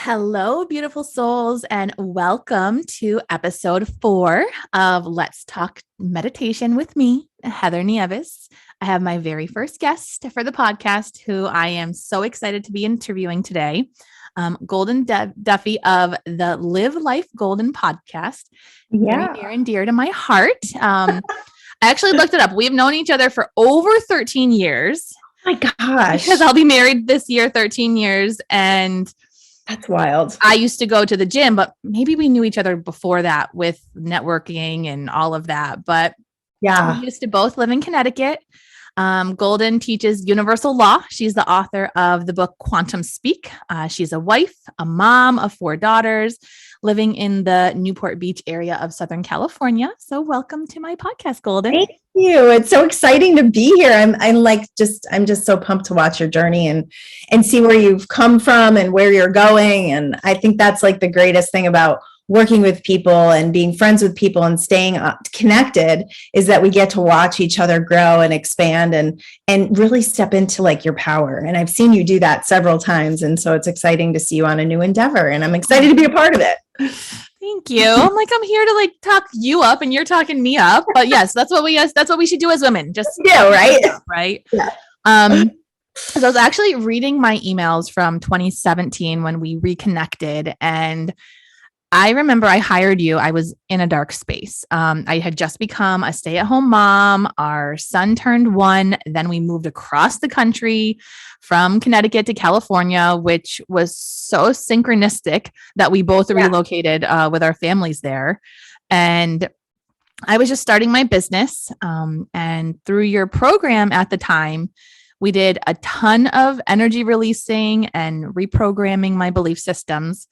Hello, beautiful souls, and welcome to episode 4 of Let's Talk Meditation with me, Heather Nieves. I have my very first guest for the podcast, who I am so excited to be interviewing today, Goldyn Duffy of the Live Life Goldyn podcast. Very near and dear to my heart. I actually looked it up. We've known each other for over 13 years. Oh my gosh. Because I'll be married this year, 13 years, and that's wild. I used to go to the gym, but maybe we knew each other before that with networking and all of that. But yeah, we used to both live in Connecticut. Goldyn teaches universal law. She's the author of the book Quantum Speak. She's a wife, a mom of 4 daughters, living in the Newport Beach area of Southern California. So welcome to my podcast, Goldyn. Thank you. It's so exciting to be here. I'm just so pumped to watch your journey and see where you've come from and where you're going. And I think that's like the greatest thing about working with people and being friends with people and staying connected is that we get to watch each other grow and expand and really step into like your power. And I've seen you do that several times. And so it's exciting to see you on a new endeavor, and I'm excited to be a part of it. Thank you. I'm here to like talk you up and you're talking me up. But yes, that's what we should do as women. Just right. Right. Yeah. So I was actually reading my emails from 2017 when we reconnected, and I remember I hired you. I was in a dark space. I had just become a stay-at-home mom. Our son turned 1. Then we moved across the country from Connecticut to California, which was so synchronistic that we both relocated with our families there. And I was just starting my business. And through your program at the time, we did a ton of energy releasing and reprogramming my belief systems.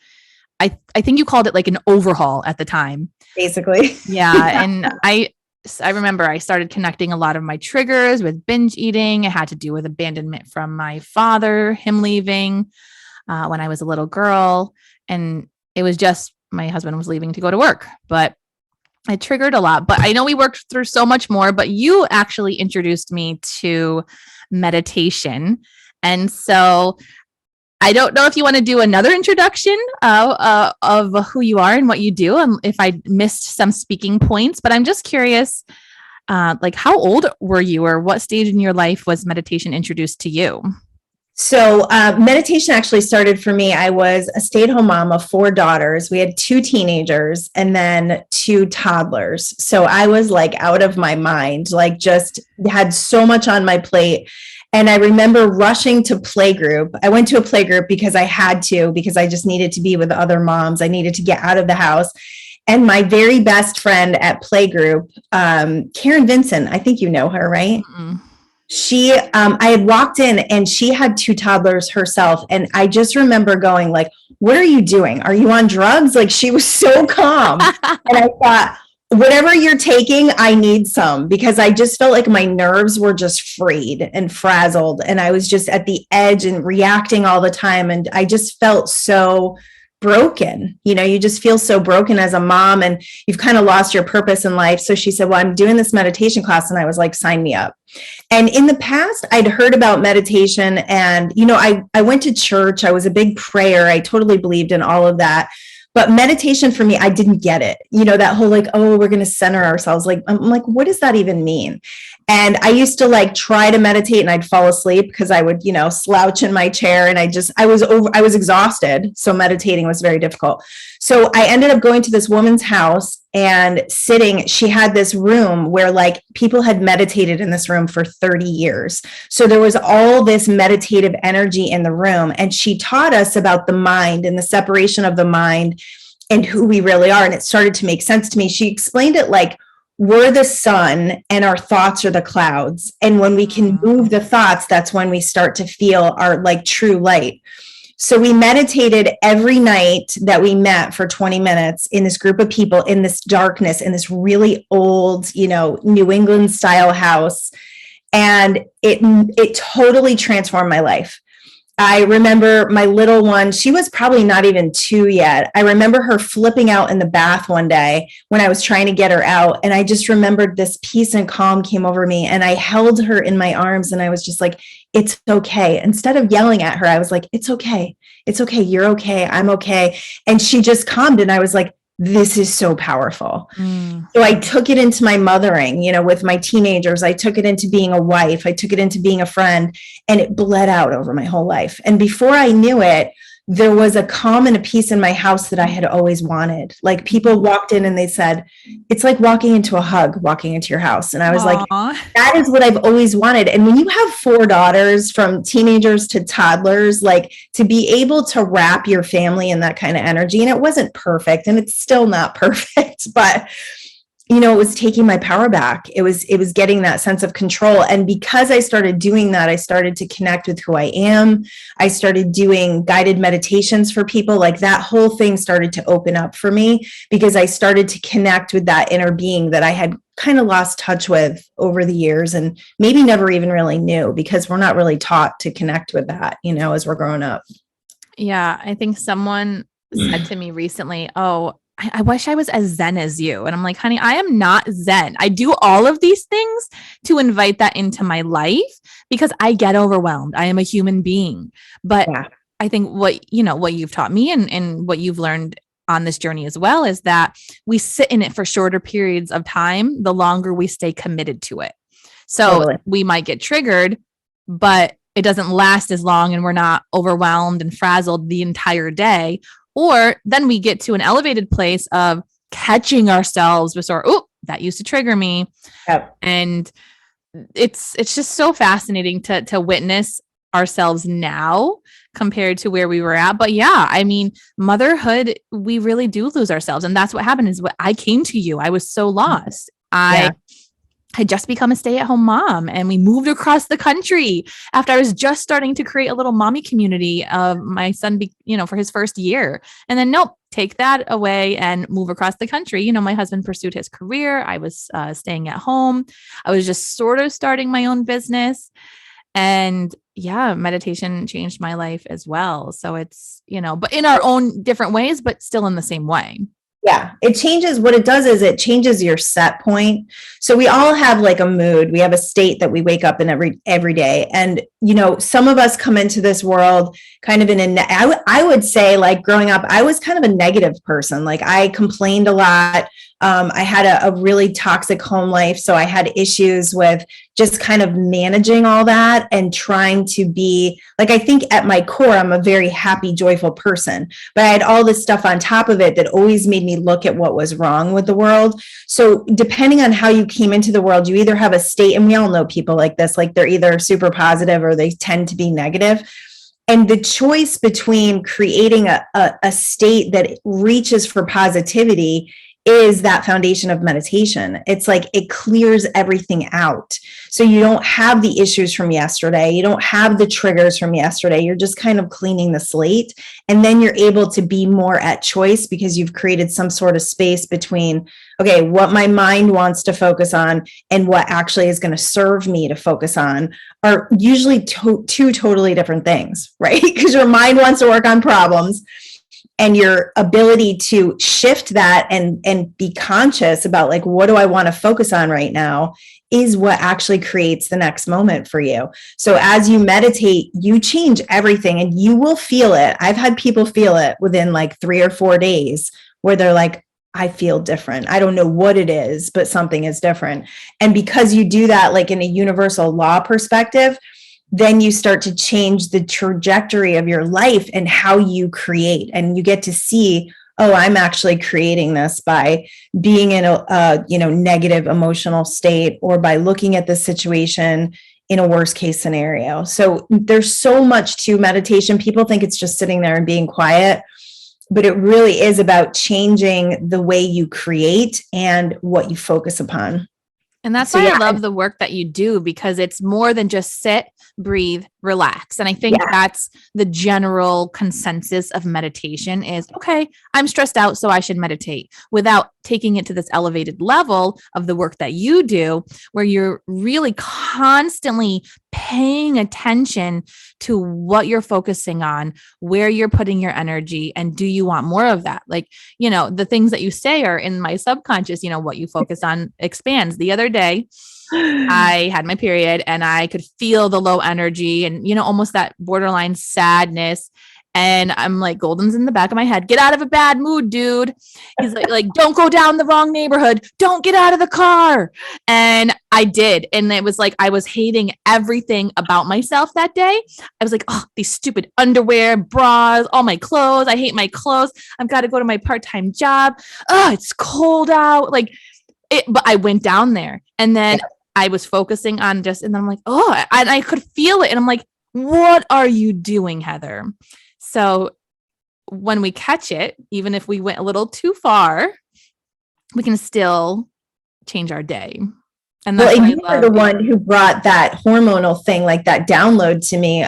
I think you called it like an overhaul at the time. Basically. Yeah. And I remember I started connecting a lot of my triggers with binge eating. It had to do with abandonment from my father, him leaving when I was a little girl. And it was just my husband was leaving to go to work, but it triggered a lot. But I know we worked through so much more, but you actually introduced me to meditation. And so I don't know if you want to do another introduction of who you are and what you do, and if I missed some speaking points, but I'm just curious, like how old were you, or what stage in your life was meditation introduced to you? So meditation actually started for me. I was a stay-at-home mom of 4 daughters. We had 2 teenagers and then 2 toddlers. So I was like out of my mind, like just had so much on my plate. And I remember rushing to playgroup. I went to a playgroup because I had to, because I just needed to be with other moms. I needed to get out of the house. And my very best friend at playgroup, Karen Vincent, I think you know her, right? Mm-hmm. I had walked in and she had 2 toddlers herself. And I just remember going like, what are you doing? Are you on drugs? Like, she was so calm. And I thought, whatever you're taking, I need some, because I just felt like my nerves were just freed and frazzled. And I was just at the edge and reacting all the time. And I just felt so broken. You know, you just feel so broken as a mom and you've kind of lost your purpose in life. So she said, well, I'm doing this meditation class. And I was like, sign me up. And in the past, I'd heard about meditation and, you know, I went to church. I was a big prayer. I totally believed in all of that. But meditation for me, I didn't get it. You know, that whole like, oh, we're going to center ourselves. Like, I'm like, what does that even mean? And I used to like try to meditate and I'd fall asleep because I would, you know, slouch in my chair and I was exhausted. So meditating was very difficult. So I ended up going to this woman's house and sitting. She had this room where like people had meditated in this room for 30 years. So there was all this meditative energy in the room. And she taught us about the mind and the separation of the mind and who we really are. And it started to make sense to me. She explained it like, we're the sun and our thoughts are the clouds. And when we can move the thoughts, that's when we start to feel our like true light. So we meditated every night that we met for 20 minutes in this group of people in this darkness, in this really old, you know, New England style house. And it totally transformed my life. I remember my little one, she was probably not even 2 yet. I remember her flipping out in the bath one day when I was trying to get her out. And I just remembered this peace and calm came over me. And I held her in my arms and I was just like, it's okay. Instead of yelling at her, I was like, it's okay. It's okay. You're okay. I'm okay. And she just calmed. And I was like, this is so powerful. So I took it into my mothering, with my teenagers. I took it into being a wife. I took it into being a friend, and it bled out over my whole life. And before I knew it, there was a calm and a peace in my house that I had always wanted. Like people walked in and they said, it's like walking into a hug, walking into your house. And I was like, that is what I've always wanted. And when you have 4 daughters from teenagers to toddlers, like to be able to wrap your family in that kind of energy, and it wasn't perfect and it's still not perfect, but it was taking my power back. It was getting that sense of control. And because I started doing that, I started to connect with who I am. I started doing guided meditations for people. Like that whole thing started to open up for me because I started to connect with that inner being that I had kind of lost touch with over the years and maybe never even really knew, because we're not really taught to connect with that, as we're growing up. Yeah. I think someone said to me recently, oh, I wish I was as zen as you. And I'm like, honey, I am not zen. I do all of these things to invite that into my life because I get overwhelmed. I am a human being. But I think what you've taught me and what you've learned on this journey as well is that we sit in it for shorter periods of time, the longer we stay committed to it. So we might get triggered, but it doesn't last as long and we're not overwhelmed and frazzled the entire day. Or then we get to an elevated place of catching ourselves before, oh, that used to trigger me. Yep. And it's just so fascinating to witness ourselves now compared to where we were at. But yeah, I mean, motherhood, we really do lose ourselves. And that's what happened is what I came to you. I was so lost. I had just become a stay-at-home mom and we moved across the country after I was just starting to create a little mommy community of my son, for his first year. And then nope, take that away and move across the country. My husband pursued his career. I was staying at home. I was just sort of starting my own business. And yeah, meditation changed my life as well. So it's, but in our own different ways, but still in the same way. Yeah, it changes. What it does is it changes your set point. So we all have like a mood. We have a state that we wake up in every day. And, some of us come into this world kind of I would say like growing up, I was kind of a negative person. Like I complained a lot. I had a really toxic home life. So I had issues with just kind of managing all that and trying to be like, I think at my core, I'm a very happy, joyful person, but I had all this stuff on top of it that always made me look at what was wrong with the world. So depending on how you came into the world, you either have a state, and we all know people like this, like they're either super positive or they tend to be negative. And the choice between creating a state that reaches for positivity is that foundation of meditation. It's like it clears everything out. So you don't have the issues from yesterday. You don't have the triggers from yesterday. You're just kind of cleaning the slate. And then you're able to be more at choice because you've created some sort of space between, okay, what my mind wants to focus on and what actually is going to serve me to focus on are usually two totally different things, right? Because your mind wants to work on problems. And your ability to shift that and be conscious about like, what do I want to focus on right now is what actually creates the next moment for you. So as you meditate, you change everything and you will feel it. I've had people feel it within like 3 or 4 days where they're like, I feel different. I don't know what it is, but something is different. And because you do that, like in a universal law perspective, then you start to change the trajectory of your life and how you create. And you get to see, oh, I'm actually creating this by being in a negative emotional state or by looking at the situation in a worst case scenario. So there's so much to meditation. People think it's just sitting there and being quiet, but it really is about changing the way you create and what you focus upon. And that's why I love the work that you do, because it's more than just sit, breathe, relax. And I think that's the general consensus of meditation is, okay, I'm stressed out, so I should meditate, without taking it to this elevated level of the work that you do, where you're really constantly paying attention to what you're focusing on, where you're putting your energy, and do you want more of that? Like, the things that you say are in my subconscious, what you focus on expands. The other day, I had my period and I could feel the low energy and, almost that borderline sadness. And I'm like, Golden's in the back of my head. Get out of a bad mood, dude. He's like, don't go down the wrong neighborhood. Don't get out of the car. And I did. And it was like, I was hating everything about myself that day. I was like, oh, these stupid underwear, bras, all my clothes. I hate my clothes. I've got to go to my part-time job. Oh, it's cold out. But I went down there and then I was focusing on and then I'm like, oh, and I could feel it. And I'm like, what are you doing, Heather? So when we catch it, even if we went a little too far, we can still change our day. And that's you were the one who brought that hormonal thing, like that download to me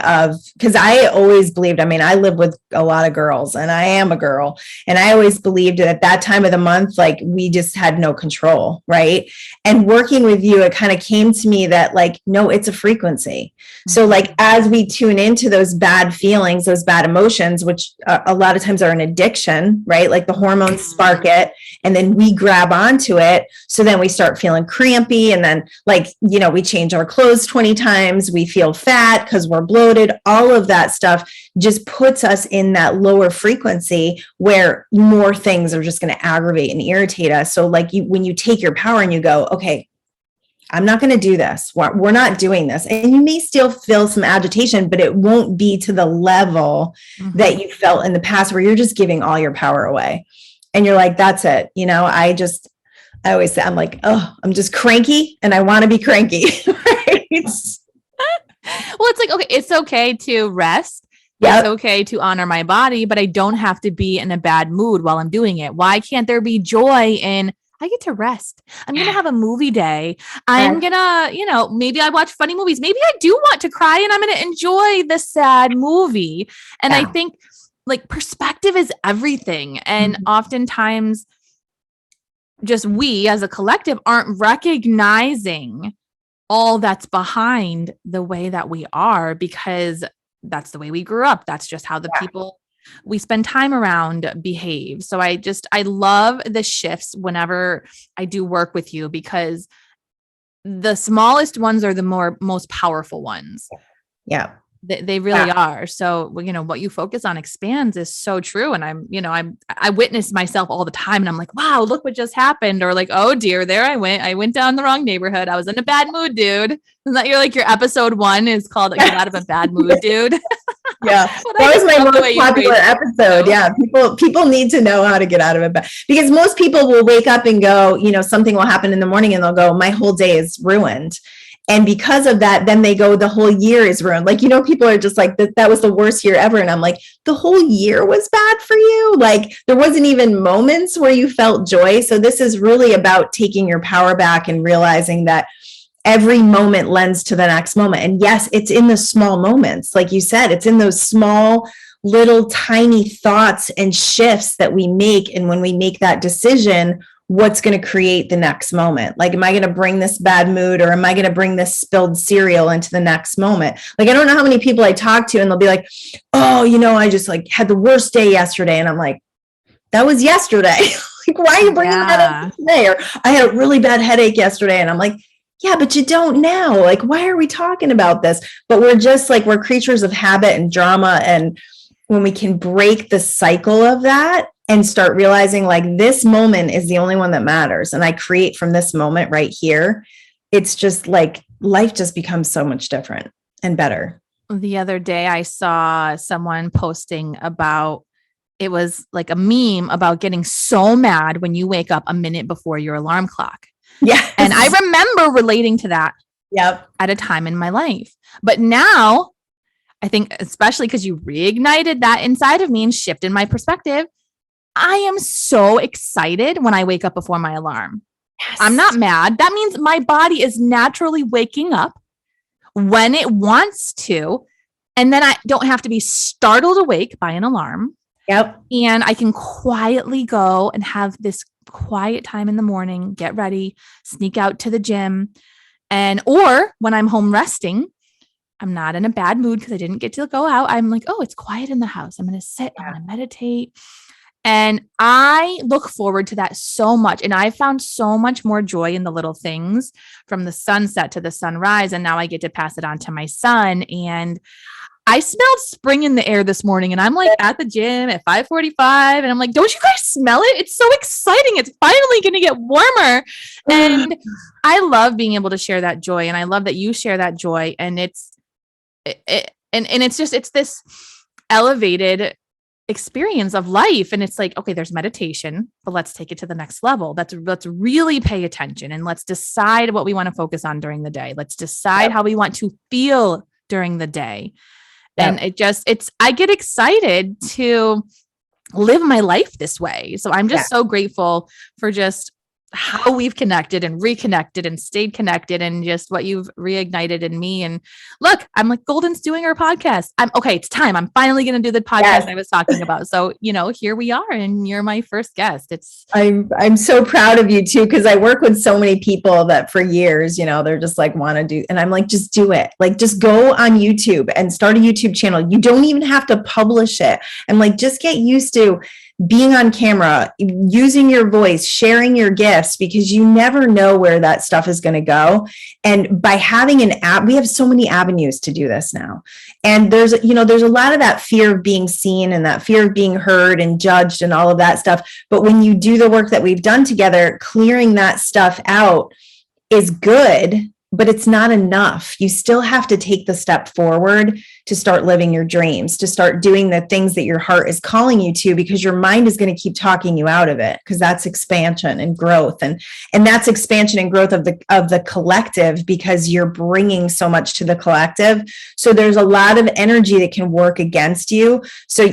because I always believed, I live with a lot of girls and I am a girl. And I always believed at that time of the month, like we just had no control. Right. And working with you, it kind of came to me that no, it's a frequency. So as we tune into those bad feelings, those bad emotions, which a lot of times are an addiction, right? Like the hormones spark it and then we grab onto it. So then we start feeling crampy and then we change our clothes 20 times. We feel fat because we're bloated. All of that stuff just puts us in that lower frequency where more things are just going to aggravate and irritate us. So when you take your power and you go, okay, I'm not going to do this. We're not doing this. And you may still feel some agitation, but it won't be to the level that you felt in the past where you're just giving all your power away. And you're like, that's it. I always say, I'm like, oh, I'm just cranky and I want to be cranky. Right? Well, it's like, okay, it's okay to rest. It's okay to honor my body, but I don't have to be in a bad mood while I'm doing it. Why can't there be joy in, I get to rest. I'm going to have a movie day. I'm going to, maybe I watch funny movies. Maybe I do want to cry and I'm going to enjoy the sad movie. And I think perspective is everything. And oftentimes just we as a collective aren't recognizing all that's behind the way that we are, because that's the way we grew up. That's just how the people we spend time around behave. So I love the shifts whenever I do work with you, because the smallest ones are the most powerful ones. Yeah. They really are. So, what you focus on expands is so true. And I witness myself all the time and I'm like, wow, look what just happened. Or oh dear, there I went down the wrong neighborhood. I was in a bad mood, dude. Isn't that your episode 1 is called Get Out of a Bad Mood, Dude? Yeah. That was my most popular episode. Yeah. People need to know how to get out of it. Because most people will wake up and go, something will happen in the morning and they'll go, my whole day is ruined. And because of that, then they go, the whole year is ruined. People are just like, that was the worst year ever. And I'm like, the whole year was bad for you. There wasn't even moments where you felt joy. So this is really about taking your power back and realizing that every moment lends to the next moment. And yes, it's in the small moments. Like you said, it's in those small, little tiny thoughts and shifts that we make. And when we make that decision, what's going to create the next moment? Am I going to bring this bad mood, or am I going to bring this spilled cereal into the next moment? I don't know how many people I talk to and they'll be like, oh, I just had the worst day yesterday. And I'm like, that was yesterday. Why are you bringing that up today? Or I had a really bad headache yesterday. And I'm like, yeah, but you don't now. Why are we talking about this? But we're just we're creatures of habit and drama. And when we can break the cycle of that and start realizing this moment is the only one that matters, and I create from this moment right here, it's just life just becomes so much different and better. The other day I saw someone posting about, it was a meme about getting so mad when you wake up a minute before your alarm clock. Yeah. And I remember relating to that at a time in my life. But now I think, especially because you reignited that inside of me and shifted my perspective, I am so excited when I wake up before my alarm. Yes. I'm not mad. That means my body is naturally waking up when it wants to And then I don't have to be startled awake by an alarm. Yep. And I can quietly go and have this quiet time in the morning, get ready, sneak out to the gym. And, or when I'm home resting, I'm not in a bad mood because I didn't get to go out. I'm like, oh, it's quiet in the house. I'm going to sit, I'm going to meditate. And I look forward to that so much. And I found so much more joy in the little things from the sunset to the sunrise. And now I get to pass it on to my son. And I smelled spring in the air this morning, and I'm like at the gym at 5:45, and I'm like, don't you guys smell it? It's so exciting. It's finally going to get warmer. And I love being able to share that joy. And I love that you share that joy. And it's this elevated experience of life. And it's like, okay, there's meditation, but let's take it to the next level. Let's really pay attention, and let's decide what we want to focus on during the day. Let's decide how we want to feel during the day. And I get excited to live my life this way. So I'm just so grateful for just how we've connected and reconnected and stayed connected, and just what you've reignited in me. And look, I'm like, Goldyn's doing her podcast. It's time. I'm finally going to do the podcast I was talking about. So, here we are, and you're my first guest. I'm so proud of you too, because I work with so many people that for years, they're just like, want to do, and I'm like, just do it. Like, just go on YouTube and start a YouTube channel. You don't even have to publish it. And like, just get used to being on camera, using your voice, sharing your gifts, because you never know where that stuff is going to go. And by having an app, we have so many avenues to do this now. And there's a lot of that fear of being seen and that fear of being heard and judged and all of that stuff. But when you do the work that we've done together, clearing that stuff out is good, but it's not enough. You still have to take the step forward to start living your dreams, to start doing the things that your heart is calling you to, because your mind is going to keep talking you out of it, because that's expansion and growth. And that's expansion and growth of the collective, because you're bringing so much to the collective. So there's a lot of energy that can work against you. So,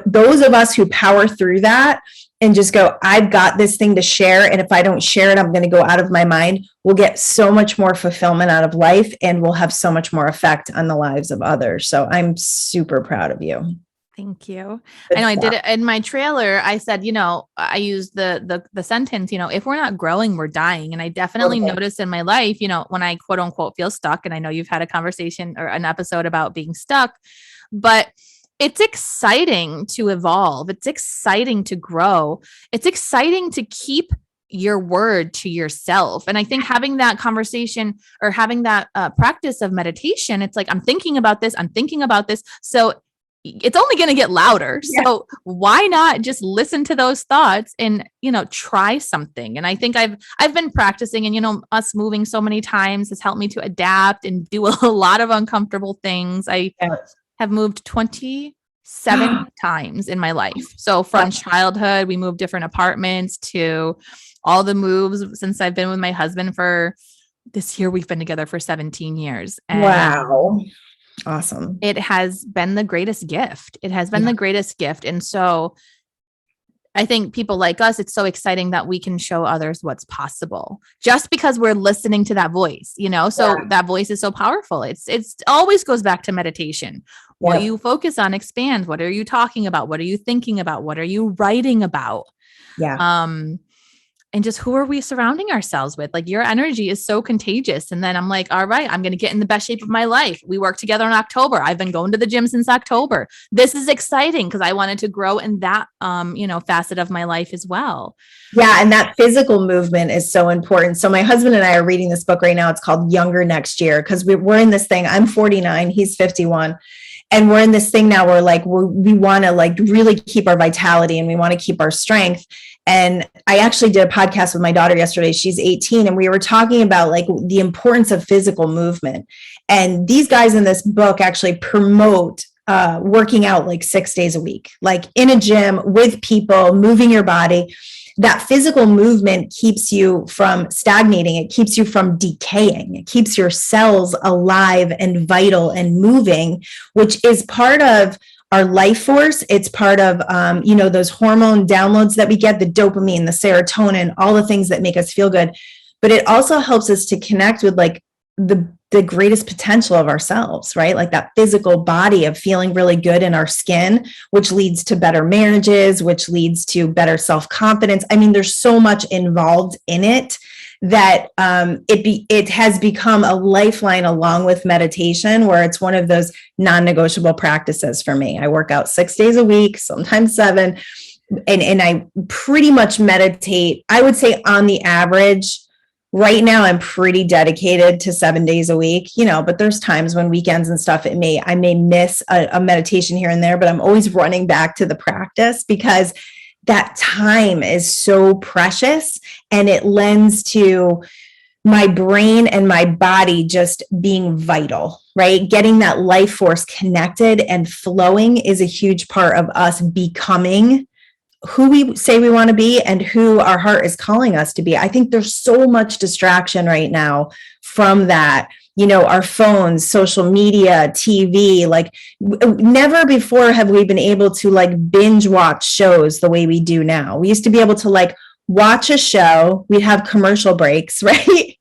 those of us who power through that and just go, I've got this thing to share, and if I don't share it, I'm going to go out of my mind, we'll get so much more fulfillment out of life, and we'll have so much more effect on the lives of others. So I'm super proud of you. Thank you. I know I did it in my trailer. I said, I used the sentence, if we're not growing, we're dying. And I definitely noticed in my life, when I quote unquote feel stuck, and I know you've had a conversation or an episode about being stuck, but it's exciting to evolve. It's exciting to grow. It's exciting to keep your word to yourself. And I think having that conversation or having that practice of meditation, it's like, I'm thinking about this. So it's only going to get louder. Yeah. So why not just listen to those thoughts and, try something? And I think I've been practicing, and, us moving so many times has helped me to adapt and do a lot of uncomfortable things. I have moved 27 times in my life. So from childhood, we moved different apartments, to all the moves since I've been with my husband for this year. We've been together for 17 years. And wow. Awesome. It has been the greatest gift. The greatest gift. And so I think people like us, it's so exciting that we can show others what's possible just because we're listening to that voice, so that voice is so powerful. It's always goes back to meditation. What you focus on expands. What are you talking about? What are you thinking about? What are you writing about? Yeah. And just who are we surrounding ourselves with? Like, your energy is so contagious. And then I'm like, all right, I'm going to get in the best shape of my life. We worked together in October. I've been going to the gym since October. This is exciting because I wanted to grow in that, facet of my life as well. Yeah. And that physical movement is so important. So my husband and I are reading this book right now. It's called Younger Next Year, because we're in this thing. I'm 49, he's 51. And we're in this thing now where we want to really keep our vitality, and we want to keep our strength. And I actually did a podcast with my daughter yesterday. She's 18. And we were talking about the importance of physical movement. And these guys in this book actually promote working out 6 days a week, in a gym with people, moving your body. That physical movement keeps you from stagnating. It keeps you from decaying. It keeps your cells alive and vital and moving, which is part of our life force. It's part of, those hormone downloads that we get, the dopamine, the serotonin, all the things that make us feel good. But it also helps us to connect with the the greatest potential of ourselves, right? Like that physical body of feeling really good in our skin, which leads to better marriages, which leads to better self-confidence. I mean, there's so much involved in it that it has become a lifeline along with meditation, where it's one of those non-negotiable practices for me. I work out 6 days a week, sometimes 7, and I pretty much meditate, I would say on the average. Right now, I'm pretty dedicated to 7 days a week, but there's times when weekends and stuff, I may miss a meditation here and there, but I'm always running back to the practice because that time is so precious, and it lends to my brain and my body just being vital, right? Getting that life force connected and flowing is a huge part of us becoming who we say we want to be and who our heart is calling us to be. I think there's so much distraction right now from that, our phones, social media, TV, like never before have we been able to like binge watch shows the way we do now. We used to be able to like watch a show, we'd have commercial breaks, right?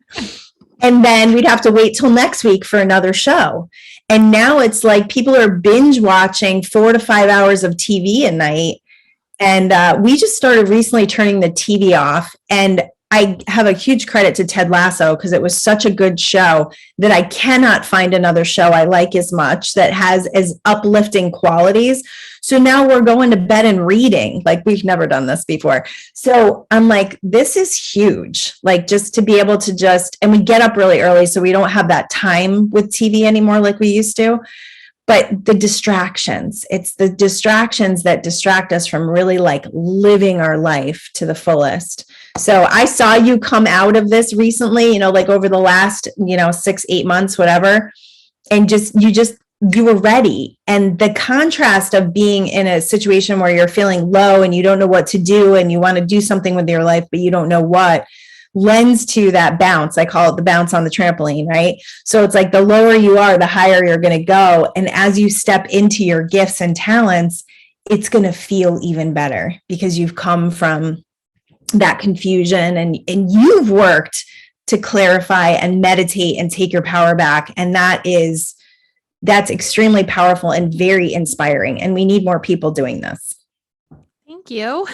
And then we'd have to wait till next week for another show. And now it's like people are binge watching 4 to 5 hours of TV a night. And we just started recently turning the TV off. And I have a huge credit to Ted Lasso because it was such a good show that I cannot find another show I like as much that has as uplifting qualities. So now we're going to bed and reading. Like we've never done this before. So I'm like, this is huge. Like just to be able to and we get up really early, so we don't have that time with TV anymore like we used to. But the distractions, it's the distractions that distract us from really like living our life to the fullest. So I saw you come out of this recently, like over the last, 6-8 months, whatever. And you were ready. And the contrast of being in a situation where you're feeling low and you don't know what to do and you want to do something with your life, but you don't know what, lends to that bounce. I call it the bounce on the trampoline, right? So it's like the lower you are, the higher you're going to go. And as you step into your gifts and talents, it's going to feel even better because you've come from that confusion and you've worked to clarify and meditate and take your power back. And that's extremely powerful and very inspiring. And we need more people doing this. Thank you.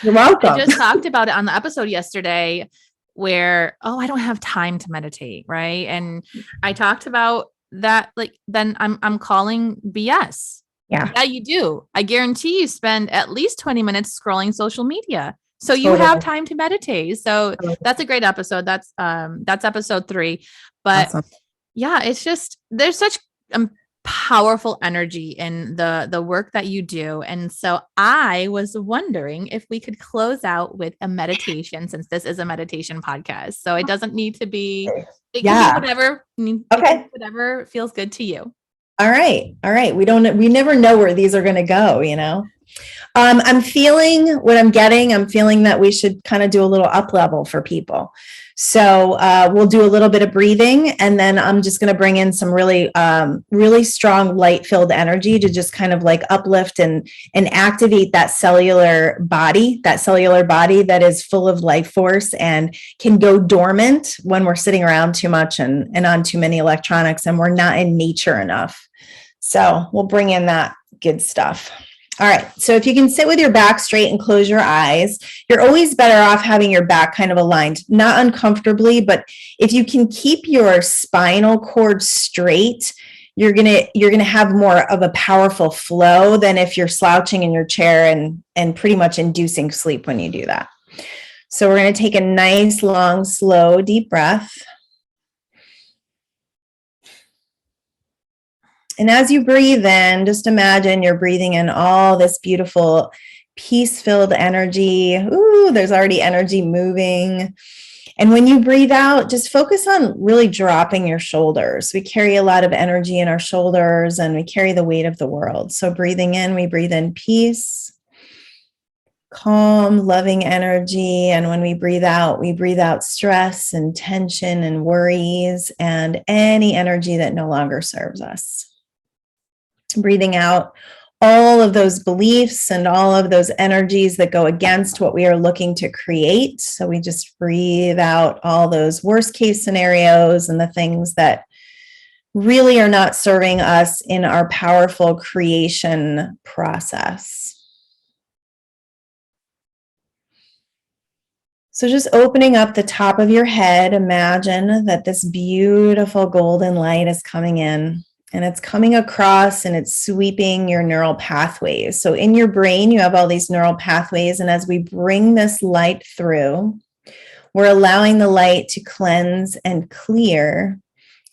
You're welcome. I just talked about it on the episode yesterday where, I don't have time to meditate. Right. And I talked about that, like, then I'm calling BS. Yeah, you do. I guarantee you spend at least 20 mintes scrolling social media. So you have time to meditate. So that's a great episode. That's episode 3. But awesome. Yeah, it's just, there's such powerful energy in the work that you do. And so I was wondering if we could close out with a meditation, since this is a meditation podcast. So it doesn't need to be, it can be whatever, whatever feels good to you. All right. We never know where these are going to go, I'm feeling what I'm getting. I'm feeling that we should kind of do a little up level for people. So we'll do a little bit of breathing, and then I'm just going to bring in some really, really strong light-filled energy to just kind of like uplift and activate that cellular body that is full of life force and can go dormant when we're sitting around too much and on too many electronics and we're not in nature enough. So we'll bring in that good stuff. All right. So if you can sit with your back straight and close your eyes, you're always better off having your back kind of aligned, not uncomfortably, but if you can keep your spinal cord straight, you're going to have more of a powerful flow than if you're slouching in your chair and pretty much inducing sleep when you do that. So we're going to take a nice, long, slow, deep breath. And as you breathe in, just imagine you're breathing in all this beautiful peace-filled energy. Ooh, there's already energy moving. And when you breathe out, just focus on really dropping your shoulders. We carry a lot of energy in our shoulders and we carry the weight of the world. So breathing in, we breathe in peace, calm, loving energy. And when we breathe out stress and tension and worries and any energy that no longer serves us. Breathing out all of those beliefs and all of those energies that go against what we are looking to create. So we just breathe out all those worst case scenarios and the things that really are not serving us in our powerful creation process. So just opening up the top of your head, imagine that this beautiful golden light is coming in, and it's coming across and it's sweeping your neural pathways. So in your brain, you have all these neural pathways. And as we bring this light through, we're allowing the light to cleanse and clear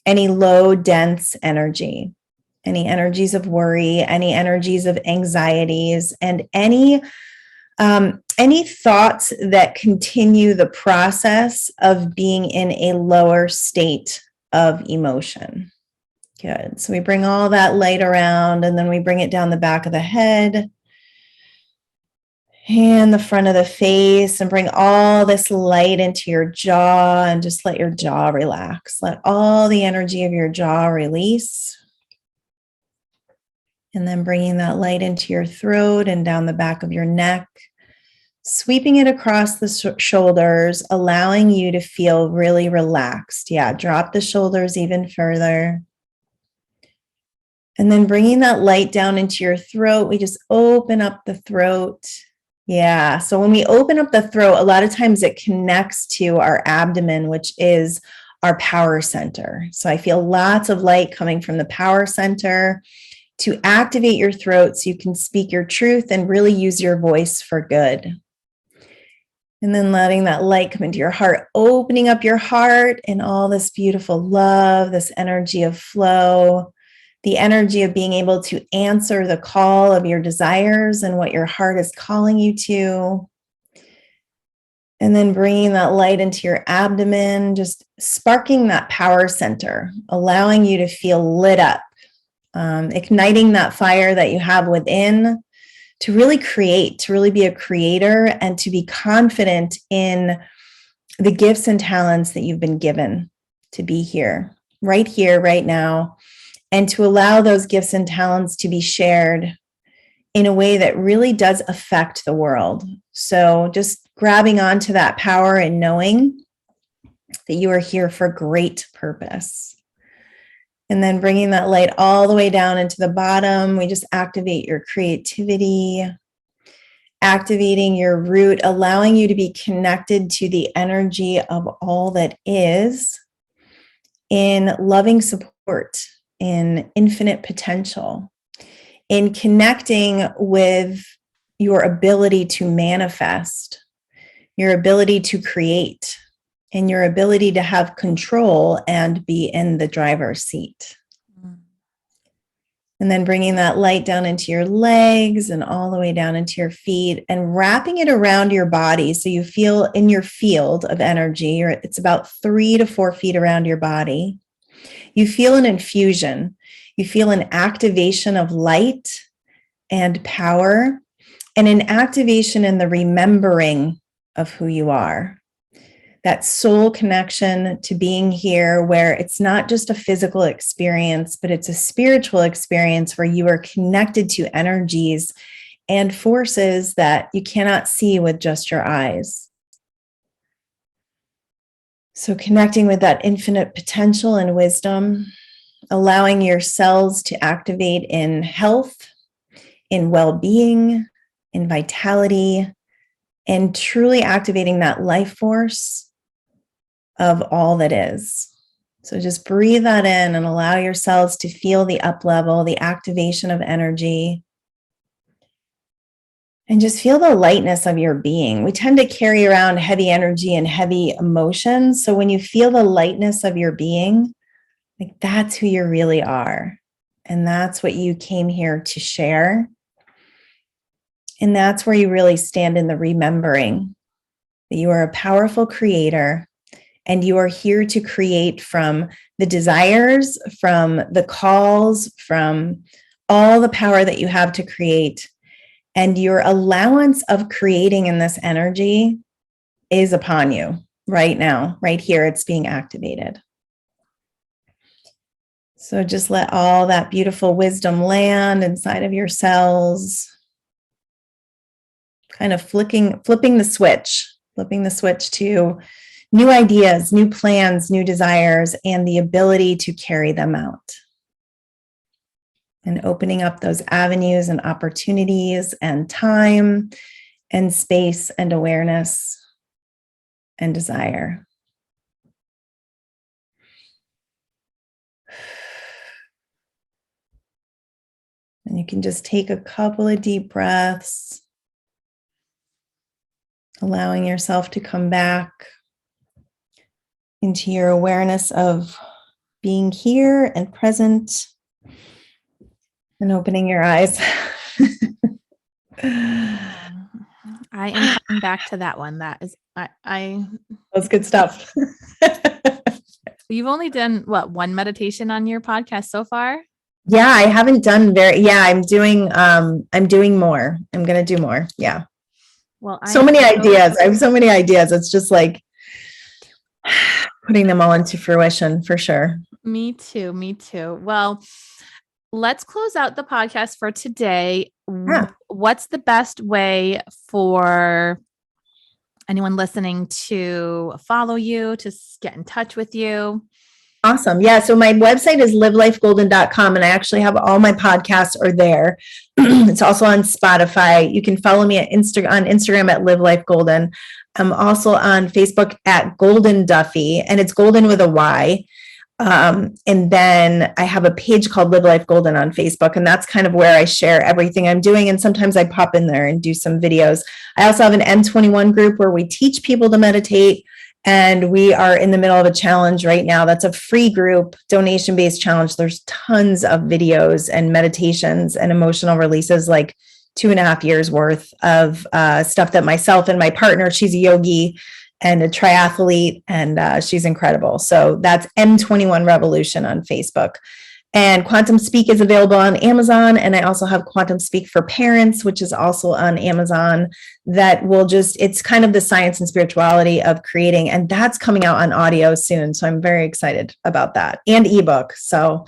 any low, dense energy, any energies of worry, any energies of anxieties, and any thoughts that continue the process of being in a lower state of emotion. Good. So we bring all that light around, and then we bring it down the back of the head and the front of the face, and bring all this light into your jaw, and just let your jaw relax. Let all the energy of your jaw release. And then bringing that light into your throat and down the back of your neck, sweeping it across the shoulders, allowing you to feel really relaxed. Yeah, drop the shoulders even further. And then bringing that light down into your throat, we just open up the throat. Yeah, so when we open up the throat, a lot of times it connects to our abdomen, which is our power center. So I feel lots of light coming from the power center to activate your throat so you can speak your truth and really use your voice for good. And then letting that light come into your heart, opening up your heart and all this beautiful love, this energy of flow, the energy of being able to answer the call of your desires and what your heart is calling you to. And then bringing that light into your abdomen, just sparking that power center, allowing you to feel lit up, igniting that fire that you have within to really create, to really be a creator, and to be confident in the gifts and talents that you've been given to be here, right now, and to allow those gifts and talents to be shared in a way that really does affect the world. So just grabbing onto that power and knowing that you are here for great purpose. And then bringing that light all the way down into the bottom, we just activate your creativity, activating your root, allowing you to be connected to the energy of all that is in loving support, in infinite potential, in connecting with your ability to manifest, your ability to create, and your ability to have control and be in the driver's seat. And then bringing that light down into your legs and all the way down into your feet and wrapping it around your body. So you feel in your field of energy, or it's about 3 to 4 feet around your body. You feel an infusion. You feel an activation of light and power, and an activation in the remembering of who you are. That soul connection to being here, where it's not just a physical experience, but it's a spiritual experience where you are connected to energies and forces that you cannot see with just your eyes. So connecting with that infinite potential and wisdom, allowing your cells to activate in health, in well-being, in vitality, and truly activating that life force of all that is. So just breathe that in and allow your cells to feel the up level, the activation of energy. And just feel the lightness of your being. We tend to carry around heavy energy and heavy emotions. So when you feel the lightness of your being, like that's who you really are. And that's what you came here to share. And that's where you really stand in the remembering that you are a powerful creator. And you are here to create from the desires, from the calls, from all the power that you have to create. And your allowance of creating in this energy is upon you right now, right here. It's being activated. So just let all that beautiful wisdom land inside of your cells, kind of flipping the switch to new ideas, new plans, new desires, and the ability to carry them out. And opening up those avenues and opportunities and time and space and awareness and desire. And you can just take a couple of deep breaths, allowing yourself to come back into your awareness of being here and present, and opening your eyes. I am coming back to that one. That is, That's good stuff. You've only done one meditation on your podcast so far? Yeah, I haven't done I'm doing more. I'm going to do more. Yeah. Well, so many ideas. I have so many ideas. It's just like putting them all into fruition for sure. Me too. Well, let's close out the podcast for today. Yeah. What's the best way for anyone listening to follow you, to get in touch with you? Awesome. Yeah. So my website is livelifegolden.com, and I actually have all my podcasts are there. It's also on Spotify. You can follow me on Instagram at Live Life Golden. I'm also on Facebook at Goldyn Duffy, and it's Golden with a Y. And then I have a page called Live Life Golden on Facebook, and that's kind of where I share everything I'm doing. And sometimes I pop in there and do some videos. I also have an N21 group where we teach people to meditate. And we are in the middle of a challenge right now. That's a free group, donation-based challenge. There's tons of videos and meditations and emotional releases, like 2.5 years worth of stuff that myself and my partner, she's a yogi and a triathlete, and she's incredible. So that's N21 Revolution on Facebook. And Quantum Speak is available on Amazon. And I also have Quantum Speak for Parents, which is also on Amazon. That will it's kind of the science and spirituality of creating. And that's coming out on audio soon. So I'm very excited about that, and ebook. So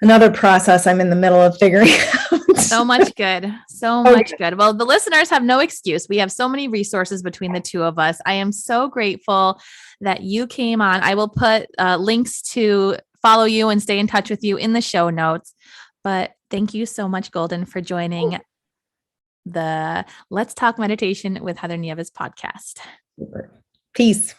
another process I'm in the middle of figuring out. So much good. Good. Well, the listeners have no excuse. We have so many resources between the two of us. I am so grateful that you came on. I will put links to follow you and stay in touch with you in the show notes. But thank you so much, Goldyn, for joining the Let's Talk Meditation with Heather Nieves podcast. Peace.